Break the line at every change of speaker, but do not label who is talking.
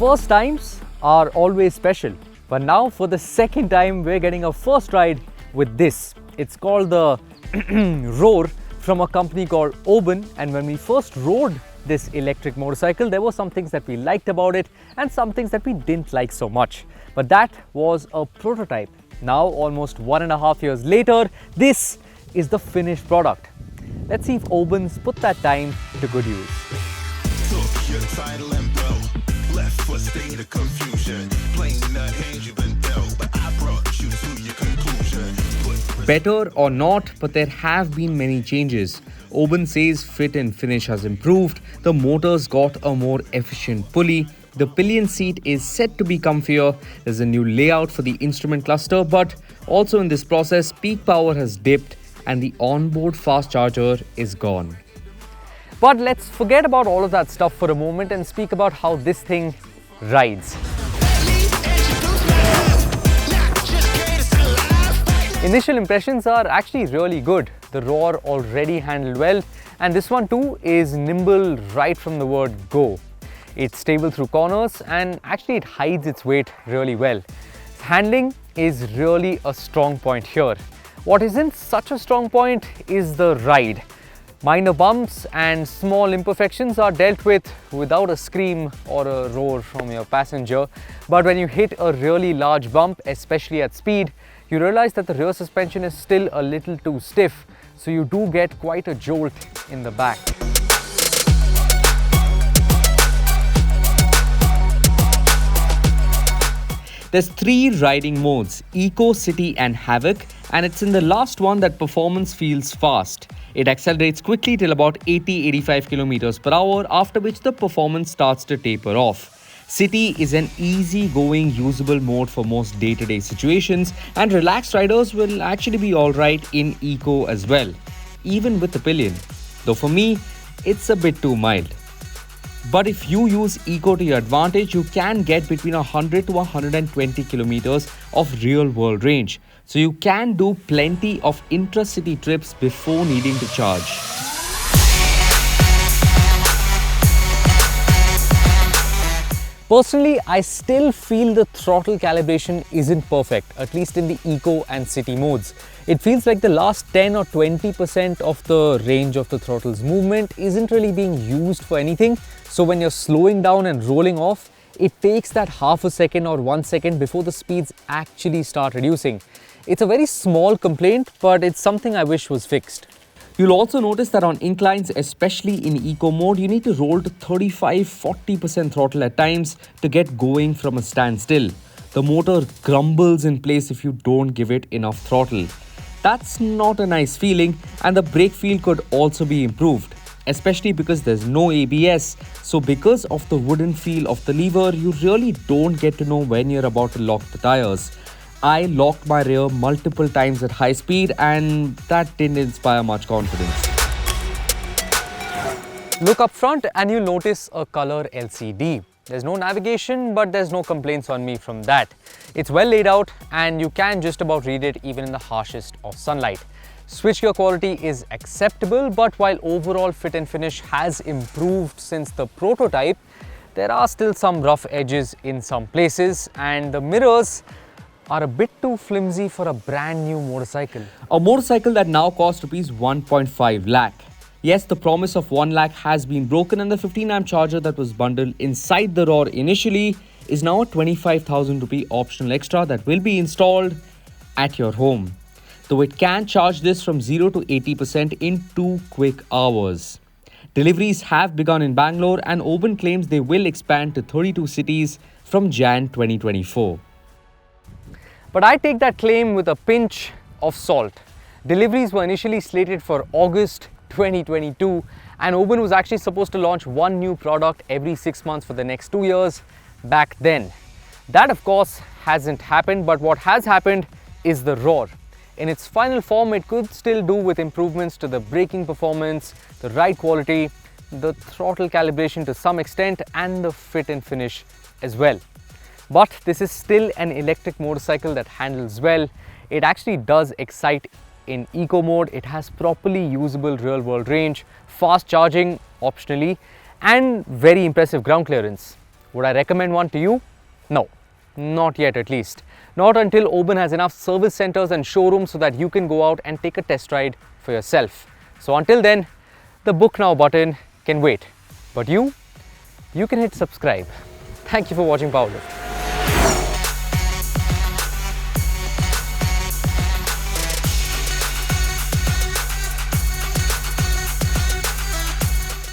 First times are always special, but now for the second time we're getting a first ride with this. It's called the Rorr from a company called Oben, and when we first rode this electric motorcycle, there were some things that we liked about it and some things that we didn't like so much. But that was a prototype. Now, almost 1.5 years later, this is the finished product. Let's see if Oben's put that time to good use.
Took your title and belt, left for a state of confusion, playing the hand you've been dealt, but I brought you to your conclusion.
Better or not, but there have been many changes. Oben says fit and finish has improved, the motor's got a more efficient pulley, the pillion seat is set to be comfier, there's a new layout for the instrument cluster, but also in this process, peak power has dipped and the onboard fast charger is gone.
But let's forget about all of that stuff for a moment and speak about how this thing rides. Initial impressions are actually really good. The Rorr already handled well, and this one too is nimble right from the word go. It's stable through corners and actually it hides its weight really well. Handling is really a strong point here. What isn't such a strong point is the ride. Minor bumps and small imperfections are dealt with without a scream or a roar from your passenger. But when you hit a really large bump, especially at speed, you realize that the rear suspension is still a little too stiff, so you do get quite a jolt in the back.
There's 3 riding modes, Eco, City and Havoc, and it's in the last one that performance feels fast. It accelerates quickly till about 80-85 km per hour, after which the performance starts to taper off. City is an easy-going, usable mode for most day-to-day situations, and relaxed riders will actually be alright in Eco as well, even with the pillion. Though for me, it's a bit too mild. But if you use Eco to your advantage, you can get between 100 to 120 kilometers of real-world range. So you can do plenty of intra-city trips before needing to charge.
Personally, I still feel the throttle calibration isn't perfect, at least in the Eco and City modes. It feels like the last 10 or 20% of the range of the throttle's movement isn't really being used for anything. So when you're slowing down and rolling off, it takes that half a second or 1 second before the speeds actually start reducing. It's a very small complaint, but it's something I wish was fixed.
You'll also notice that on inclines, especially in Eco mode, you need to roll to 35-40% throttle at times to get going from a standstill. The motor grumbles in place if you don't give it enough throttle. That's not a nice feeling, and the brake feel could also be improved, especially because there's no ABS. So because of the wooden feel of the lever, you really don't get to know when you're about to lock the tires. I locked my rear multiple times at high speed, and that didn't inspire much confidence.
Look up front and you'll notice a color LCD. There's no navigation, but there's no complaints on me from that. It's well laid out and you can just about read it even in the harshest of sunlight. Switchgear quality is acceptable, but while overall fit and finish has improved since the prototype, there are still some rough edges in some places, and the mirrors are a bit too flimsy for a brand new motorcycle.
A motorcycle that now costs rupees 1.5 lakh. Yes, the promise of 1 lakh has been broken, and the 15-amp charger that was bundled inside the Rorr initially is now a 25,000 rupee optional extra that will be installed at your home. Though it can charge this from 0 to 80% in 2 quick hours. Deliveries have begun in Bangalore, and Oben claims they will expand to 32 cities from Jan 2024.
But I take that claim with a pinch of salt. Deliveries were initially slated for August 2022, and Oben was actually supposed to launch one new product every 6 months for the next 2 years back then. That of course hasn't happened, but what has happened is the Rorr. In its final form, it could still do with improvements to the braking performance, the ride quality, the throttle calibration to some extent, and the fit and finish as well. But this is still an electric motorcycle that handles well. It actually does excite in Eco mode. It has properly usable real-world range, fast charging optionally, and very impressive ground clearance. Would I recommend one to you? No, not yet at least. Not until Oben has enough service centers and showrooms so that you can go out and take a test ride for yourself. So until then, the book now button can wait. But you can hit subscribe. Thank you for watching PowerDrift.